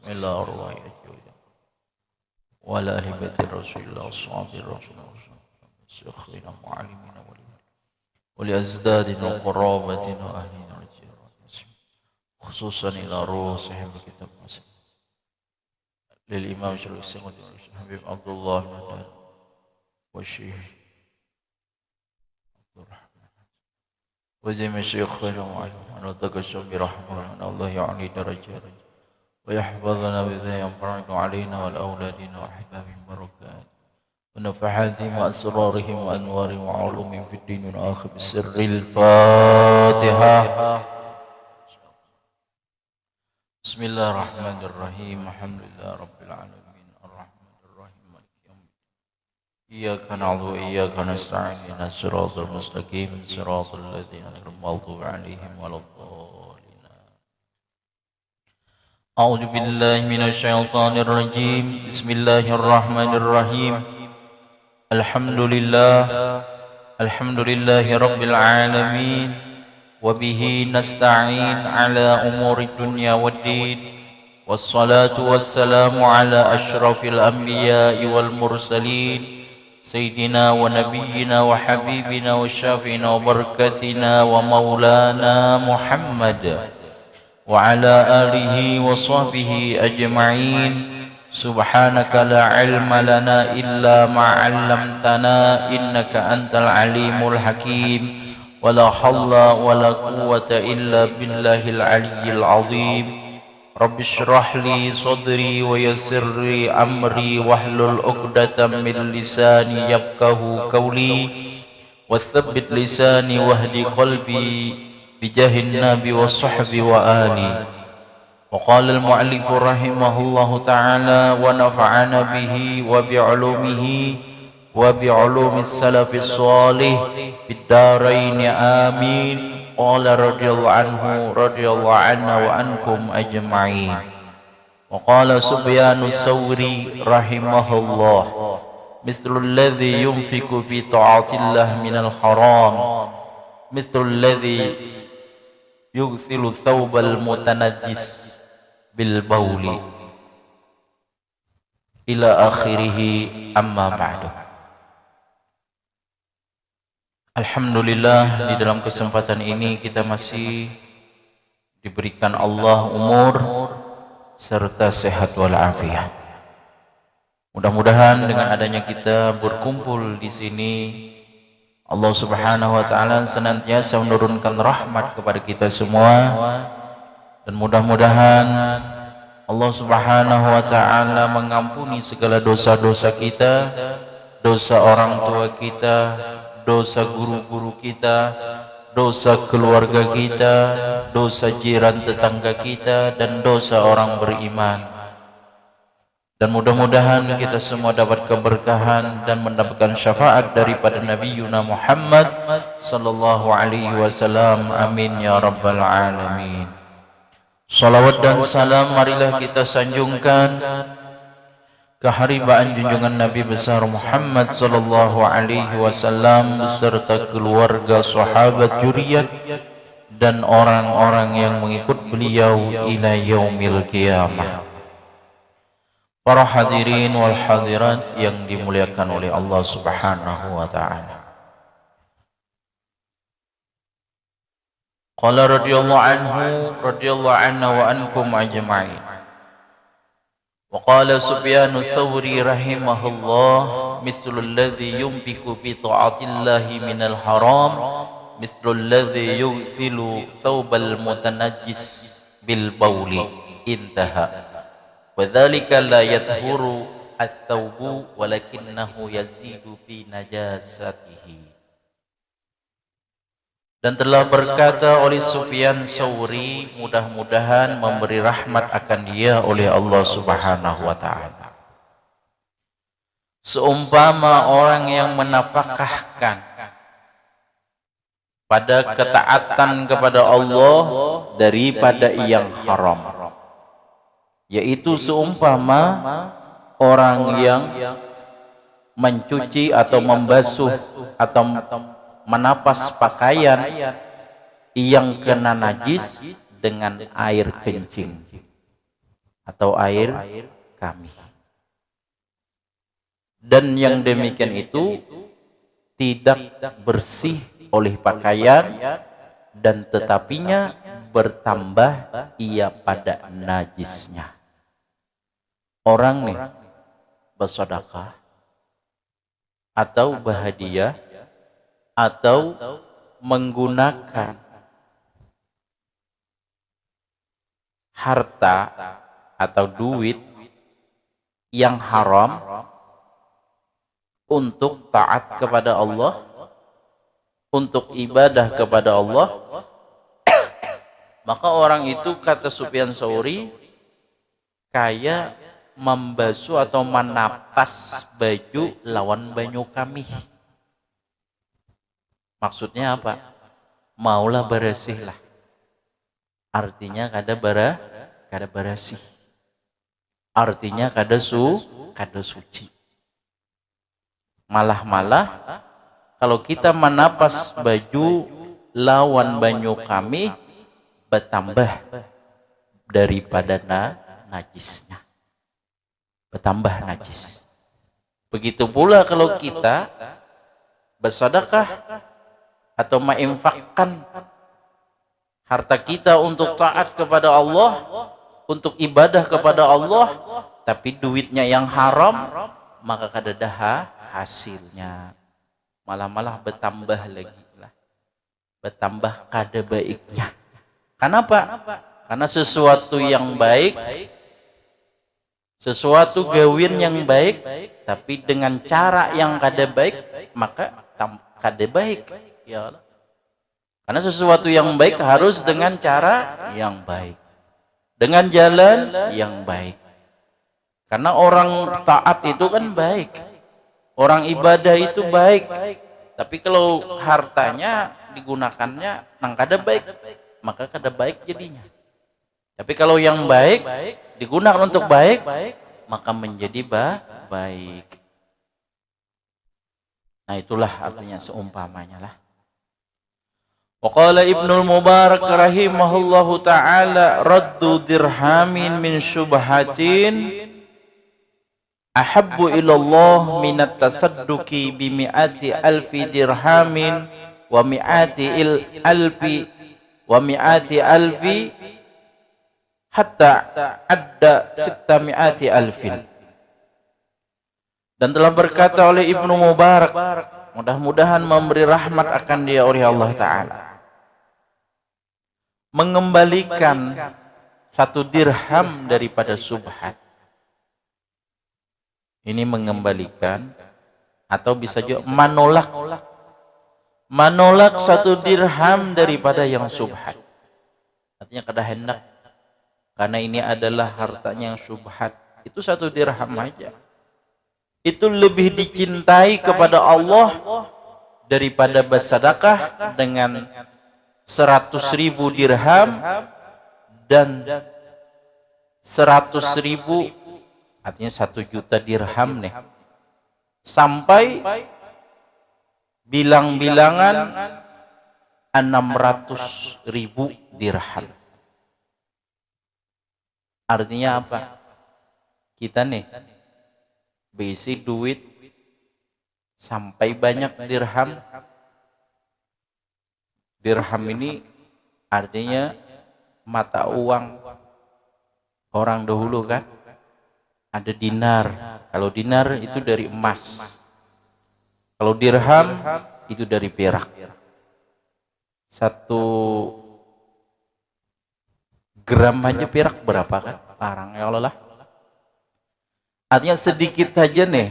Bismillahirrahmanirrahim. Wa ala ahli baiti Rasulillah ashabi Rasulullah syekhina mu'allimina wa li azdadina wa qarabatina wa ahlina khususan ila ruh sahib kitab masih lil imam syarif Sayyid Habib Abdullah Nadar wa syekh Abdurrahman wa zima syekhina mu'allimina wa taqassam bi rahmah Allah ya'ni darajat ويحفظنا بذي ينفعنا علينا والأولادين وأحبابهم بركات ونفحاتهم وأسرارهم وأنوارهم وعلومهم في الدين والآخر بسر الفاتحة بسم الله الرحمن الرحيم الحمد لله رب العالمين الرحمن الرحيم مالك يوم الدين إياك نعبد وإياك نستعين اهدنا الصراط المستقيم صراط الذين أنعمت المغضوب عليهم ولا الضالين أعوذ بالله من الشيطان الرجيم بسم الله الرحمن الرحيم الحمد لله رب العالمين وبه نستعين على أمور الدنيا والدين والصلاة والسلام على أشرف الأنبياء والمرسلين سيدنا ونبينا وحبيبنا وشافينا وبركتنا ومولانا محمد وعلى آله وصحبه أجمعين سبحانك لا علم لنا إلا ما علمتنا إنك أنت العليم الحكيم ولا حول ولا قوة إلا بالله العلي العظيم رب اشرح لي صدري ويسر لي أمري واحلل عقدة من لساني يفقه قولي وثبت لساني واهد قلبي بجاه النبي والصحب وآله وقال المؤلف رحمه الله تعالى ونفعنا به وبعلومه وبعلوم السلف الصالح في الدارين آمين قال رضي الله عنه رضي الله عنا وعنكم أجمعين وقال سفيان الثوري رحمه الله مثل الذي ينفق في طاعة الله من الحرام مثل الذي يغسل ثوب المتنجس بالبول إلى آخره أما بعد. Alhamdulillah, di dalam kesempatan ini kita masih diberikan Allah umur serta sehat walafiat. Mudah-mudahan dengan adanya kita berkumpul di sini Allah Subhanahu wa taala senantiasa menurunkan rahmat kepada kita semua dan mudah-mudahan Allah Subhanahu wa taala mengampuni segala dosa-dosa kita, dosa orang tua kita, dosa guru-guru kita, dosa keluarga kita, dosa jiran tetangga kita dan dosa orang beriman. Dan mudah-mudahan kita semua dapat keberkahan dan mendapatkan syafaat daripada Nabi Yuna Muhammad sallallahu alaihi wasallam. Amin ya rabbal alamin. Salawat dan salam marilah kita sanjungkan keharibaan junjungan Nabi besar Muhammad sallallahu alaihi wasallam beserta keluarga, sahabat, zuriat dan orang-orang yang mengikut beliau ila yaumil qiyamah. Para hadirin wal hadirat yang dimuliakan oleh Allah Subhanahu wa taala. Qala radhiyallahu anhu wa ankum ajma'in. Wa qala Sufyan ats-Tsauri rahimahullah mislu alladhi yunfiqu bi ta'atillahi minal haram mislu alladhi yughsilu thawbal mutanajjis bil bauli intaha. وَذَلِكَ لَا يَطْهُرُ الثَّوْبُ وَلَكِنَّهُ يَزِيدُ فِي نَجَاسَتِهِ. Dan telah berkata oleh Sufyan Tsauri, mudah-mudahan memberi rahmat akan dia oleh Allah Subhanahu wa taala. Seumpama orang yang menafkahkan pada ketaatan kepada Allah daripada yang haram, yaitu seumpama orang yang mencuci atau membasuh atau menapas pakaian yang kena najis dengan air kencing. atau air kami. Dan yang demikian itu tidak bersih oleh pakaian dan tetapinya bertambah ia pada najisnya. Orang nih bersedekah atau berhadiah atau menggunakan harta atau duit yang haram untuk taat kepada Allah, untuk ibadah kepada Allah, maka orang itu, kata Sufyan Tsauri, kayak membasuh atau menapas baju lawan banyu kami. Maksudnya apa? Maulah bersih lah. Artinya kada bersih. Artinya kada suci. Malah kalau kita menapas baju lawan banyu kami, bertambah daripada najisnya. Bertambah najis. Begitu pula kalau kita bersedekah atau menginfakkan harta kita untuk taat kepada Allah, untuk ibadah kepada Allah, tapi duitnya yang haram, maka kada dah hasilnya. Malah bertambah lagi lah. Bertambah kada baiknya. Kenapa? Karena sesuatu yang baik, sesuatu gawin yang baik, tapi dengan cara yang kada baik, maka kada baik. Ya Allah. Karena sesuatu yang baik harus dengan cara yang baik, dengan jalan yang baik. Karena orang taat itu kan baik, orang ibadah itu baik. Tapi kalau hartanya digunakannya nang kada baik, maka kada baik jadinya. Tapi kalau yang baik digunakan untuk baik, maka menjadi baik. Nah, itulah artinya seumpamanya lah. Waqala Ibnul Mubarak rahimahullahu ta'ala, raddu dirhamin min syubhatin ahabbu ilallah minat tasadduki bimi'ati alfi dirhamin wa mi'ati alfi hatta adda sitta mi'ati alfin. Dan telah berkata oleh Ibnu Mubarak, mudah-mudahan memberi rahmat akan dia oleh Allah Ta'ala, mengembalikan 1 dirham daripada subhat. Ini mengembalikan, atau bisa juga menolak 1 dirham daripada yang subhat. Artinya kada hendak, karena ini adalah hartanya yang subhat. Itu 1 dirham aja. Itu lebih dicintai kepada Allah daripada bersedekah dengan 100.000 dirham dan 100.000, artinya 1 juta dirham nih, sampai bilang-bilangan 600.000 dirham. Artinya apa? Kita nih berisi duit sampai banyak dirham. Dirham ini artinya mata uang orang dahulu kan. Ada dinar. Kalau dinar itu dari emas. Kalau dirham itu dari perak. 1 gram aja perak berapa kan? Larang ya Allah lah. Artinya sedikit aja nih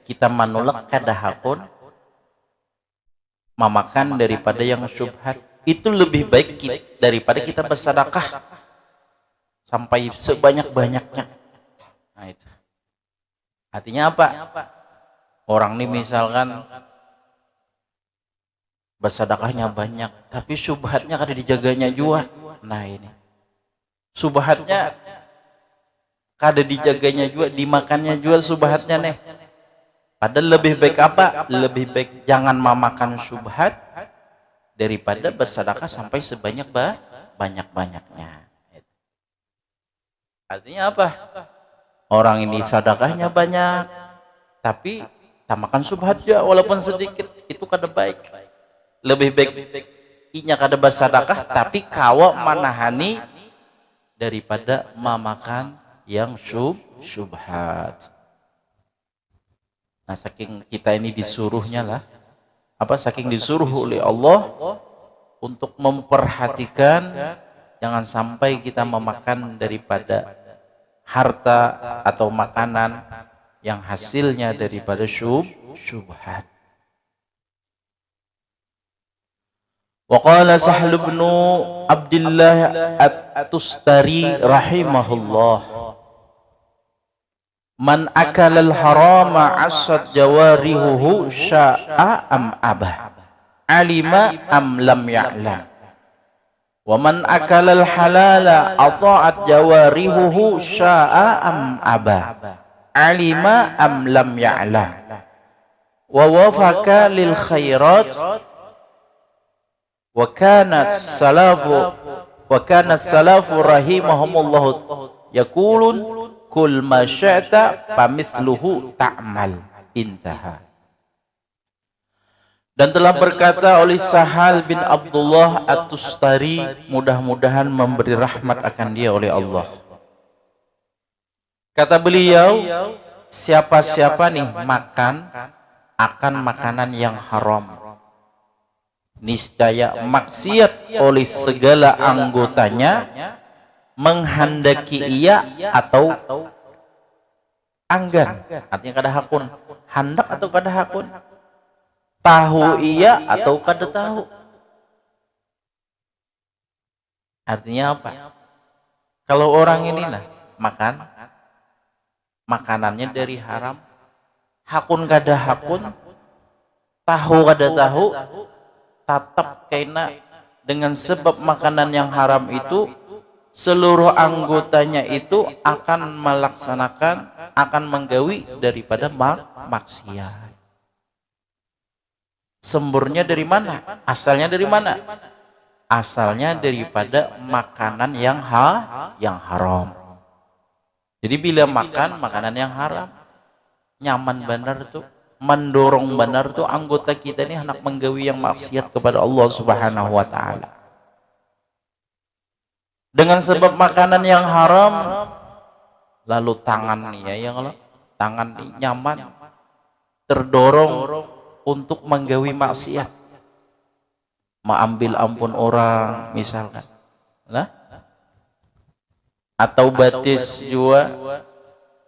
kita menolak kadahapun memakan daripada yang syubhat. Itu lebih baik daripada kita bersedekah sampai sebanyak-banyaknya. Nah itu. Artinya apa? Orang ini misalkan bersedekahnya banyak, tapi syubhatnya kada dijaganya juga. Nah ini. Syubhatnya kada dijaganya juga, dimakannya juga syubhatnya nih. Padahal lebih baik apa? Lebih baik jangan memakan syubhat daripada bersedekah sampai sebanyak banyak-banyaknya. Artinya apa? Orang ini sedekahnya banyak, tapi tak makan subhat juga, walaupun sedikit, itu kada baik. Lebih baik inya kada bersedekah, tapi kawa manahani daripada memakan yang subhat. Nah, saking kita ini disuruhnya lah, saking disuruh oleh Allah untuk memperhatikan jangan sampai kita memakan daripada harta atau makanan yang hasilnya daripada syubhat. Wa qala Sahl bin Abdullah At-Tustari rahimahullah, man akala al-harama asad jawarihuhu sya'a am abah, alima am lam ya'lam. Wa man akala al-halala ata'at jawarihuhu sya'a am abah, alima am lam ya'lam. Wa wafaka lil khairat wa kana salafu rahimahumullah yaqulun kul ma syi'ta pamithluhu ta'mal, intaha. Dan telah berkata oleh Sahal bin Abdullah At-Tustari, mudah-mudahan memberi rahmat akan dia oleh Allah. Kata beliau, siapa-siapa nih makan akan makanan yang haram, niscaya maksiat oleh segala anggotanya, menghendaki ia atau anggan. Artinya kada hakun, hendak atau kada hakun, tahu ia atau kada tahu. Artinya apa? Kalau orang ini makan makanannya dari haram, hakun kada hakun, tahu kada tahu, tetap kena dengan sebab makanan yang haram itu, seluruh anggotanya itu akan melaksanakan, akan menggawi daripada maksiat. Sumbernya dari mana? Asalnya dari mana? Asalnya daripada makanan yang haram. Jadi bila makan makanan yang haram, nyaman benar tuh, mendorong benar tuh anggota kita ini hendak menggawi yang maksiat kepada Allah Subhanahu wa taala. Dengan sebab makanan yang haram, lalu tangan nih ya kalau tangan nih nyaman, terdorong untuk menggawi maksiat, mengambil ampun orang misalkan, atau batis juga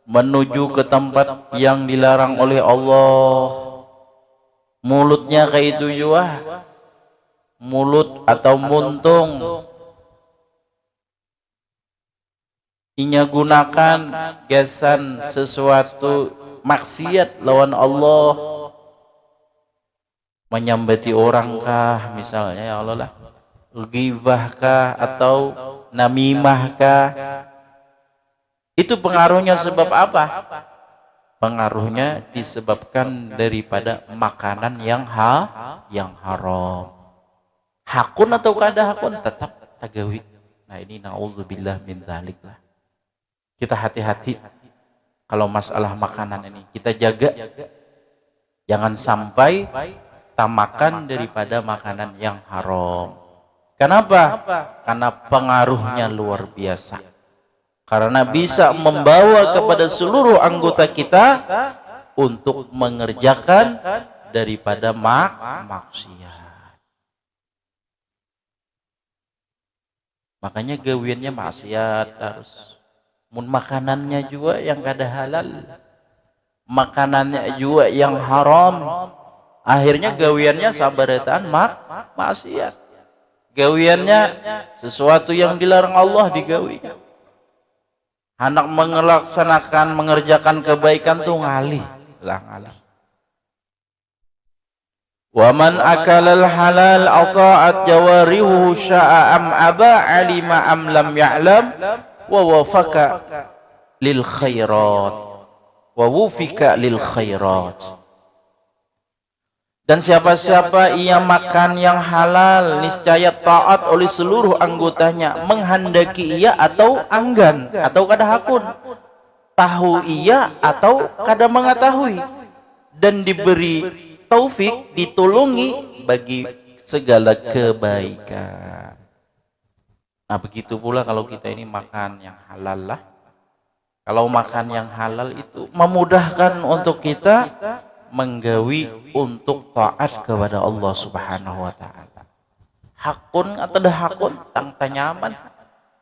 menuju ke tempat yang dilarang oleh Allah. Mulutnya kayak itu juga, mulut atau muntung inya gunakan gasan sesuatu maksiat lawan Allah, menyambati orang kah misalnya, ya Allah lah, ghibah kah atau namimah kah. Itu pengaruhnya sebab apa? Pengaruhnya disebabkan daripada makanan yang haram. Hakun atau kada hakun tetap tagawi. Nah ini na'udzubillah min dzalik lah. Kita hati-hati kalau masalah makanan ini, kita jaga jangan sampai tak makan daripada makanan yang haram. Kenapa? Karena pengaruhnya luar biasa. Karena bisa membawa kepada seluruh anggota kita untuk mengerjakan daripada maksiat. Makanya gawiannya maksiat harus. Mun makanannya juga yang kada halal, makanannya juga yang haram, akhirnya gawiannya sabaretan maksiat. Gawiannya sesuatu yang dilarang Allah digawi. Anak melaksanakan, mengerjakan kebaikan tuh ngalih. Wa man akala al-halal ata'at jawarihu sya'a am aba, alima am lam ya'lam, wa wafaka lil khairat, wa wufika lil khairat. Dan siapa-siapa ia makan yang halal, niscaya taat oleh seluruh anggotanya, menghendaki ia atau enggan, atau kada hakun, tahu ia atau kada mengetahui, dan diberi taufik, ditolongi bagi segala kebaikan. Nah begitu pula kalau kita ini makan yang halal lah. Kalau makan yang halal itu memudahkan untuk kita menggawi untuk taat kepada Allah Subhanahu wa taala. Hakun atau dah hakun tang tanyaman,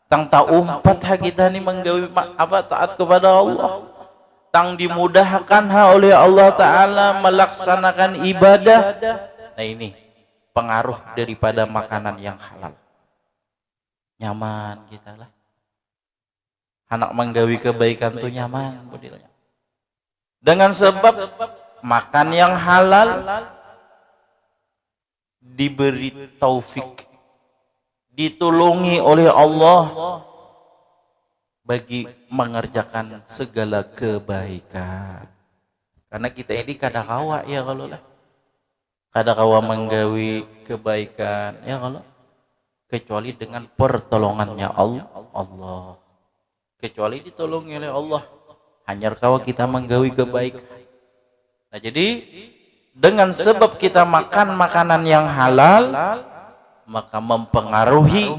tang ta umpat ha kita ni menggawi taat kepada Allah. Tang dimudahkan oleh Allah taala melaksanakan ibadah. Nah ini pengaruh daripada makanan yang halal. Nyaman kita lah. Anak menggawi kebaikan tuh nyaman budilnya. Dengan sebab makan yang halal, diberi taufik, ditolongi oleh Allah bagi mengerjakan segala kebaikan. Karena kita ini kada kawa ya kalau lah, kada kawa menggawi kebaikan ya kalau, kecuali dengan pertolongannya Allah. Kecuali ditolongi oleh Allah, hanya kawa kita menggawi kebaikan. Nah jadi dengan sebab kita makan makanan yang halal, maka mempengaruhi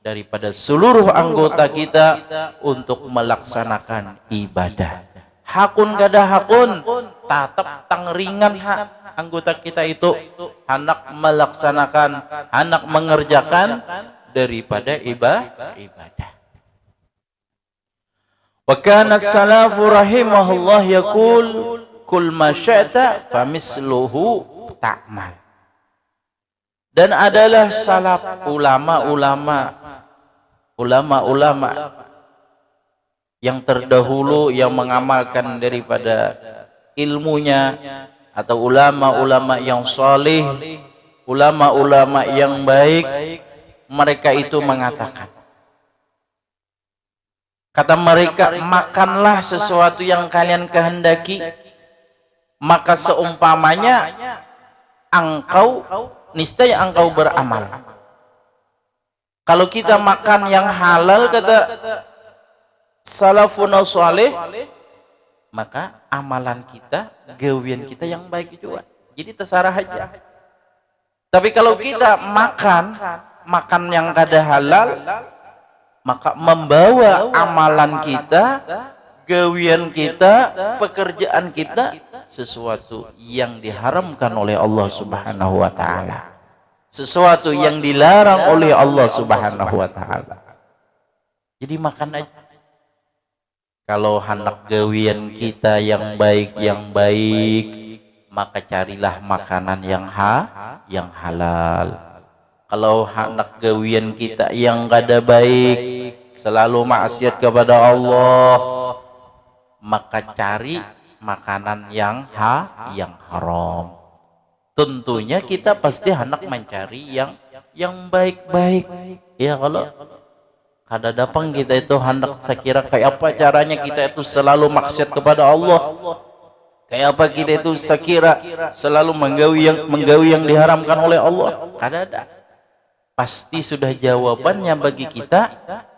daripada seluruh anggota kita untuk melaksanakan ibadah. Hakun kada hakun, tatap tang ringan hak anggota kita itu hendak melaksanakan, hendak mengerjakan daripada ibadah. Wa kana as-salafu rahimahullah yaqul kul ma syi'ta famisluhu ta'mal. Dan adalah salaf ulama-ulama yang terdahulu yang mengamalkan daripada ilmunya, atau ulama-ulama yang saleh, ulama-ulama yang baik, mereka itu mengatakan, kata mereka, makanlah sesuatu yang kalian kehendaki, maka seumpamanya engkau, niscaya engkau beramal. Kalau kita makan yang halal, kata salafun salih, maka amalan kita, gawian kita yang baik juga. Jadi terserah aja. Tapi kalau kita makan yang kada halal, maka membawa amalan kita, gawian kita, pekerjaan kita sesuatu yang diharamkan oleh Allah Subhanahu wa taala. Sesuatu yang dilarang oleh Allah Subhanahu wa taala. Jadi makan aja. Kalau hendak gawian kita yang baik, maka carilah makanan yang halal. Kalau hendak gawian kita yang kada baik, selalu maksiat kepada Allah, maka cari makanan yang haram. Tentunya kita pasti hendak mencari yang baik-baik. Ya kalau kada datang kita itu hendak sekira kayak apa caranya kita itu selalu maksiat kepada Allah. Kayak apa kita itu sekira selalu menggawi yang diharamkan oleh Allah. Kada ada. Pasti sudah jawabannya bagi kita,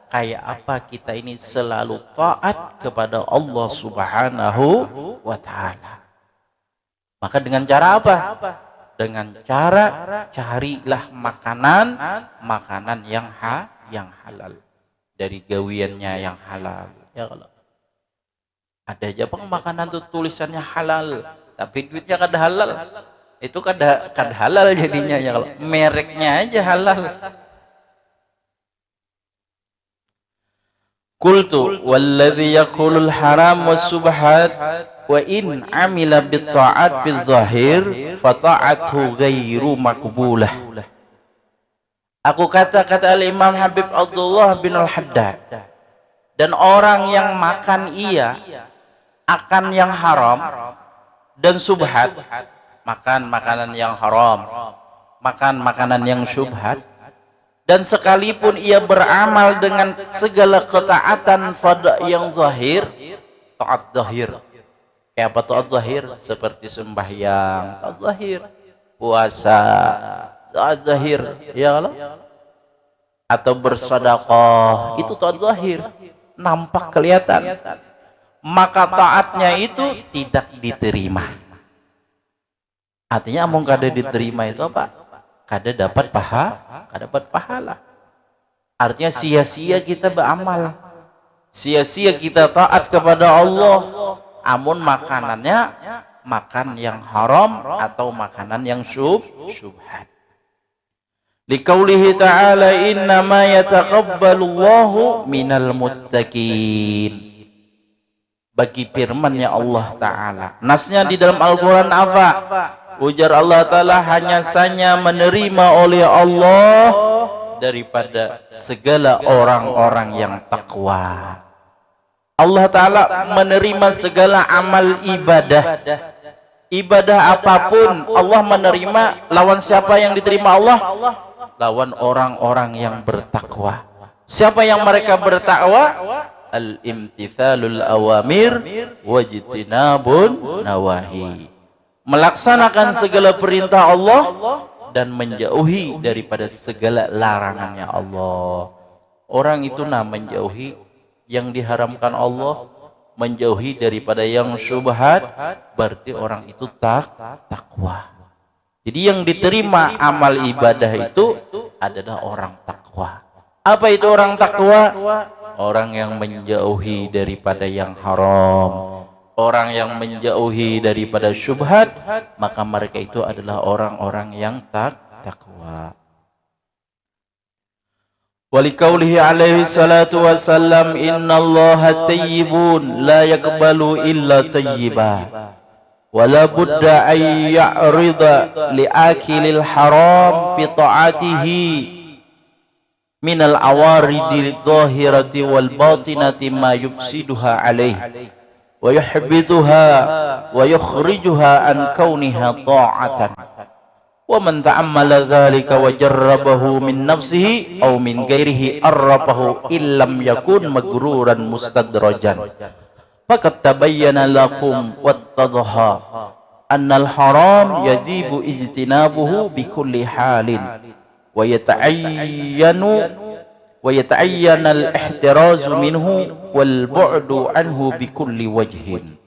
kayak apa kita ini selalu taat kepada Allah Subhanahu wa taala. Maka dengan cara apa? Dengan cara carilah makanan yang halal, dari gawiannya yang halal. Ya kalau ada aja peng makanan tuh tulisannya halal, tapi duitnya kada halal. Itu kada halal jadinya ya kalau mereknya aja halal. Qultu walladhi yaqulul haram was-subhat wa in amila bit-ta'at fi dhahir fa ta'atuhu ghairu maqbulah. Aku kata Al-Imam Habib Abdullah bin Al-Haddad, dan orang yang makan ia akan yang haram dan subhat, makan makanan yang haram, makan makanan yang syubhat, dan sekalipun ia beramal dengan segala ketaatan pada yang zahir, taat zahir, Kayak apa tuh az-zahir? Seperti sembahyang, az-zahir. Puasa, az-zahir. Ya Allah. Atau bersedekah, itu tuh az-zahir. Nampak kelihatan. Maka taatnya itu tidak diterima. Artinya amung kada diterima itu apa? Kada dapat pahala. Artinya sia-sia kita beramal. Sia-sia kita taat kepada Allah. Amun makanannya makan yang haram atau makanan yang syubhat. Liqaulihi ta'ala innama yataqabbalullahu minal muttaqin. Bagi firman-Nya Allah Ta'ala. Nasnya di dalam Al-Quran apa? Ujar Allah Ta'ala hanya saja menerima oleh Allah daripada segala orang-orang yang takwa. Allah Ta'ala menerima segala amal ibadah. Ibadah apapun Allah menerima. Lawan siapa yang diterima Allah? Lawan orang-orang yang bertakwa. Siapa yang mereka bertakwa? Al-imtithalul awamir wajtinabun nawahi. Melaksanakan segala perintah Allah dan menjauhi daripada segala larangannya Allah. Orang itu menjauhi yang diharamkan Allah, menjauhi daripada yang syubhat, berarti orang itu takwa. Jadi yang diterima amal ibadah itu adalah orang takwa. Apa itu orang takwa? Orang yang menjauhi daripada yang haram, orang yang menjauhi daripada syubhat, maka mereka itu adalah orang-orang yang takwa. Waliqaulihi alaihi salatu wassalam innallaha tayyibun la yaqbalu illa tayyiba wala budda ay ya'rida li'akilil haram bi ta'atihi minal awaridil zahirati wal batinati ma yufsiduha alaihi wa yuhbituha wa yukhrijuha an kauniha ta'atan wa man ta'ammala dhalika wa jarrabahu min nafsihi aw min ghairihi arrafahu illam yakun magruran mustadrajan faqad tabayyana lakum wattadha annal haram yadhibu ijtinabuhu bikulli halin wa yata'ayyana al-ihtirazu minhu wal bu'du anhu bikulli wajhin.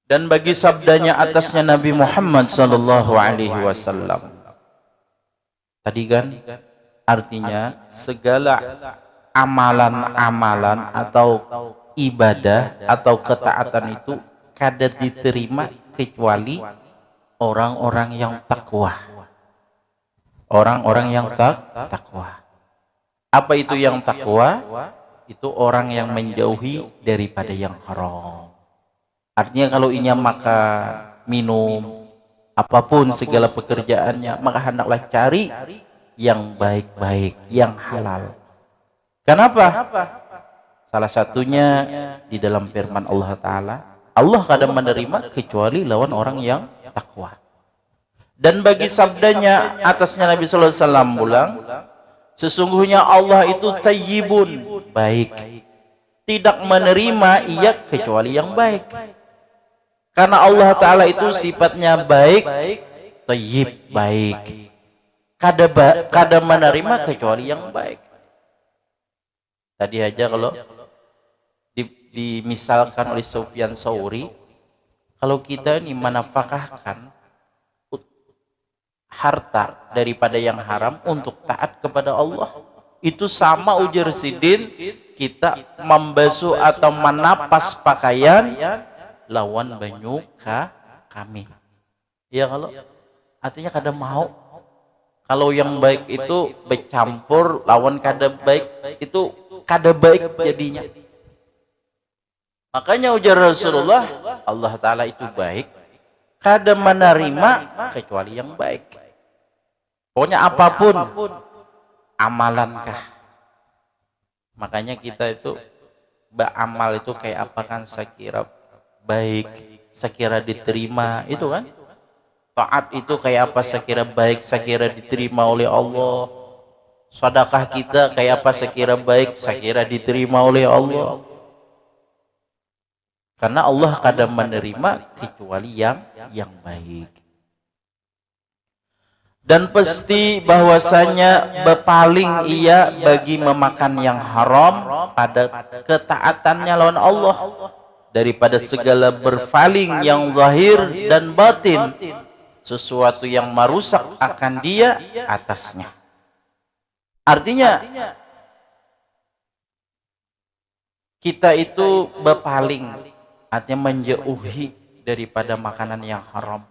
Dan bagi sabdanya atasnya Nabi Muhammad sallallahu alaihi wasallam. Tadi kan artinya segala amalan-amalan atau ibadah atau ketaatan itu kada diterima kecuali orang-orang yang takwa. Orang-orang yang takwa. Apa itu yang takwa? Itu orang yang menjauhi daripada yang haram. Artinya kalau inya makan, minum, apapun segala pekerjaannya, maka hendaklah cari yang baik-baik, yang halal. Kenapa? Salah satunya di dalam firman Allah Ta'ala, Allah kadang menerima kecuali lawan orang yang takwa. Dan bagi sabdanya atasnya Nabi sallallahu alaihi wasallam bilang, sesungguhnya Allah itu tayyibun, baik. Tidak menerima ia kecuali yang baik. Karena Allah Ta'ala itu sifatnya baik, tayyib, baik. Kada menerima kecuali yang baik. Tadi aja kalau dimisalkan oleh Sufyan Tsauri, kalau kita ini menafkahkan harta daripada yang haram untuk taat kepada Allah, itu sama ujar sidin kita membasuh atau menapas pakaian lawan banyu kami. Ya kalau artinya kada mau kalau yang baik itu bercampur lawan kada baik, itu kada baik jadinya. Makanya ujar Rasulullah, Allah Ta'ala itu baik, kada menerima kecuali yang baik. Pokoknya apapun amalankah. Makanya kita itu beramal itu kayak apa kan, sekira baik, sekira diterima, itu kan. Taat itu kayak apa, sekira baik, sekira diterima oleh Allah. Sedekah kita kayak apa, sekira baik, sekira diterima oleh Allah. Karena Allah kadang menerima kecuali yang baik. Dan pasti bahwasanya berpaling ia bagi memakan yang haram pada ketaatannya lawan Allah, daripada segala berpaling yang zahir dan batin, sesuatu yang merusak akan dia atasnya. Artinya kita itu berpaling, artinya menjauhi daripada makanan yang haram.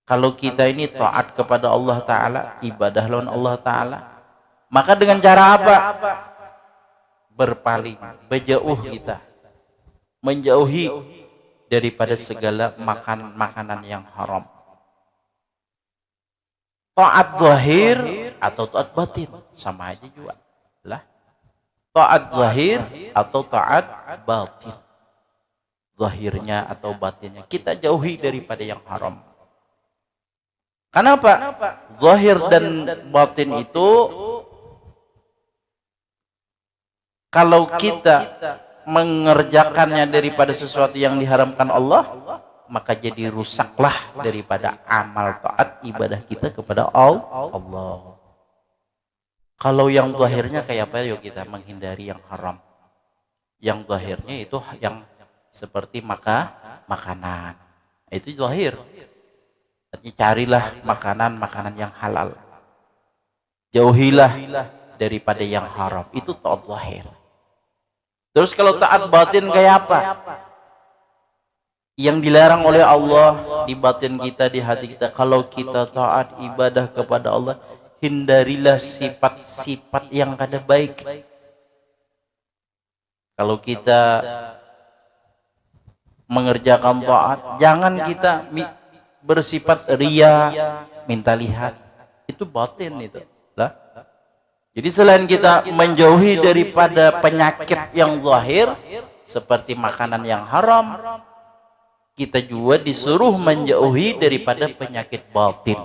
Kalau kita ini taat kepada Allah Ta'ala, ibadah lawan Allah Ta'ala, maka dengan cara apa? Berpaling, berjauh kita, menjauhi daripada segala makanan yang haram. Taat zahir atau taat batin sama aja juga lah. Taat zahir atau taat batin, zahirnya atau batinnya kita jauhi daripada yang haram. Kenapa? Zahir dan batin itu kalau kita mengerjakannya daripada sesuatu yang diharamkan Allah, maka jadi rusaklah daripada amal taat ibadah kita kepada Allah. Kalau yang zahirnya kayak apa? Yuk kita menghindari yang haram. Yang zahirnya itu yang seperti makanan. Itu zahir. Carilah makanan yang halal, jauhilah daripada yang haram. Itu taat zahir. Terus kalau taat batin kayak apa? Yang dilarang oleh Allah di batin kita, di hati kita. Kalau kita taat ibadah kepada Allah, hindarilah sifat-sifat yang kada baik. Kalau kita mengerjakan taat, jangan kita bersifat ria, minta lihat. Itu batin itu lah. Jadi selain kita menjauhi daripada penyakit yang zahir seperti makanan yang haram, kita juga disuruh menjauhi daripada penyakit batin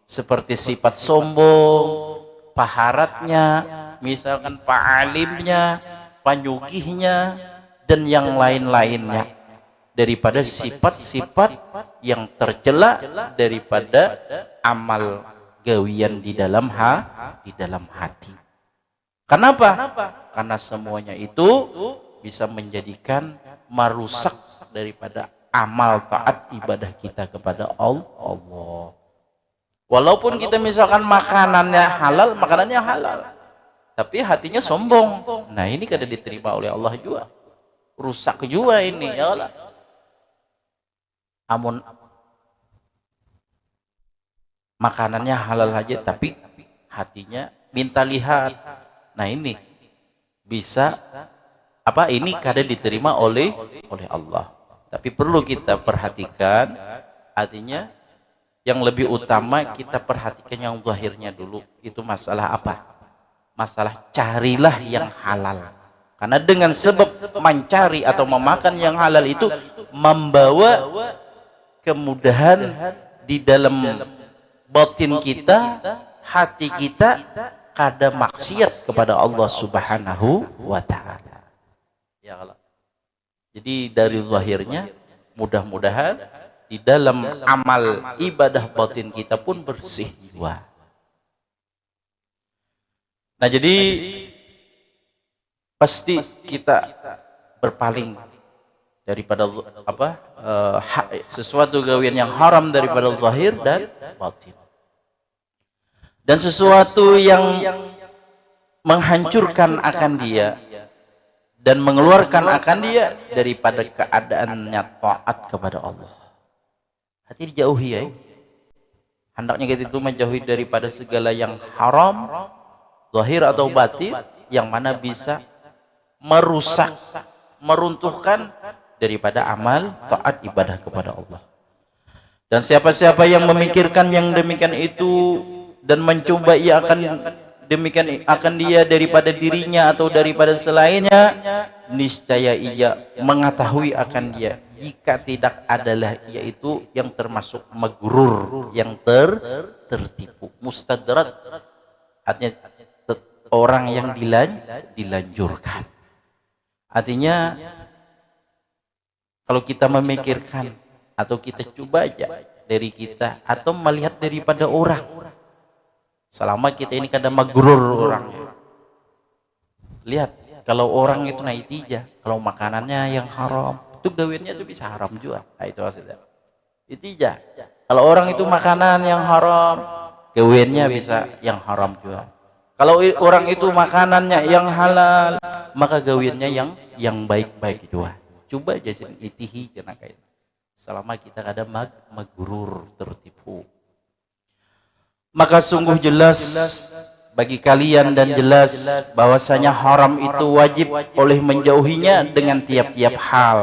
seperti sifat sombong, paharatnya, misalkan pa'alimnya, panyugihnya, dan yang lain-lainnya, daripada sifat-sifat yang tercela daripada amal gawian di dalam hati. Kenapa? Karena semuanya itu bisa menjadikan merusak daripada amal taat ibadah kita kepada Allah. Walaupun kita misalkan makanannya halal, tapi hatinya sombong. Nah, ini kada diterima oleh Allah juga. Rusak juga ini, ya Allah. Amun makanannya halal aja tapi hatinya minta lihat. Nah, ini bisa apa? Ini kada diterima oleh Allah. Tapi perlu kita perhatikan, artinya yang lebih utama kita perhatikan yang zahirnya dulu. Itu masalah apa? Masalah carilah yang halal. Karena dengan sebab mencari atau memakan yang halal itu membawa kemudahan di dalam batin kita, hati kita kada maksiat kepada Allah Subhanahu wa Ta'ala. Ya Allah. Jadi dari zahirnya mudah-mudahan di dalam amal ibadah batin kita pun bersih jiwa. Nah, jadi pasti kita berpaling daripada sesuatu gawian yang haram daripada zahir dan batin, dan sesuatu yang menghancurkan akan dia dan mengeluarkan akan dia daripada keadaannya taat kepada Allah. Hati dijauhi ya. Hendaknya kita itu menjauhi daripada segala yang haram, zahir atau batin, yang mana bisa merusak, meruntuhkan daripada amal taat ibadah kepada Allah. Dan siapa-siapa yang memikirkan yang demikian itu dan mencoba ia akan demikian akan dia daripada dirinya atau daripada selainnya, niscaya ia mengetahui akan dia jika tidak adalah ia itu yang termasuk magrur, yang tertipu, mustadrat, artinya orang yang dilanjurkan. Artinya Kalau kita memikirkan atau kita coba aja dari kita atau melihat daripada orang, selama kita ini kadang magrur orangnya. Lihat, kalau orang itu naik tija, kalau makanannya yang haram, itu gawinnya itu bisa haram juga. Nah, itu maksudnya. Itija. Kalau orang itu makanan yang haram, gawinnya bisa yang haram juga. Kalau orang itu makanannya yang halal, maka gawinnya yang baik-baik juga. Coba aja sini itihi kena kayak. Selama kita kadang magrur tertipu. Maka sungguh jelas bagi kalian dan jelas bahwasanya haram itu wajib oleh menjauhinya dengan tiap-tiap hal,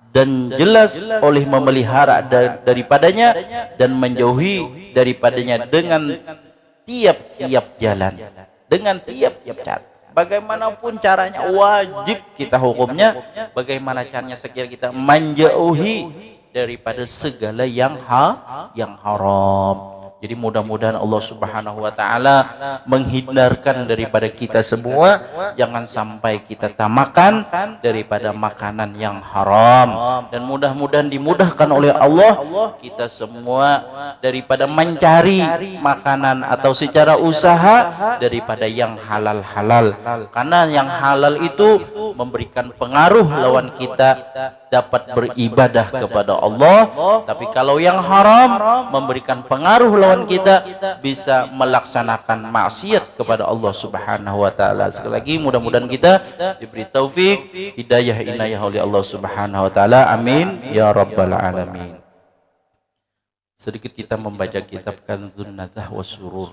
dan jelas oleh memelihara daripadanya dan menjauhi daripadanya dengan tiap-tiap jalan, dengan tiap-tiap cara. Bagaimanapun caranya wajib kita hukumnya. Bagaimana caranya sekiranya kita menjauhi daripada segala yang haram. Jadi mudah-mudahan Allah Subhanahu wa taala menghindarkan daripada kita semua, jangan sampai kita tamakan daripada makanan yang haram, dan mudah-mudahan dimudahkan oleh Allah kita semua daripada mencari makanan atau secara usaha daripada yang halal-halal, karena yang halal itu memberikan pengaruh lawan kita dapat beribadah kepada Allah. Tapi kalau yang haram memberikan pengaruh lawan kita bisa melaksanakan maksiat kepada Allah Subhanahu wa taala. Sekali lagi mudah-mudahan kita diberi taufik, hidayah, inayah oleh Allah Subhanahu wa taala. Amin ya rabbal alamin. Sedikit kita membaca kitab Kanzun Nadah wa Surur.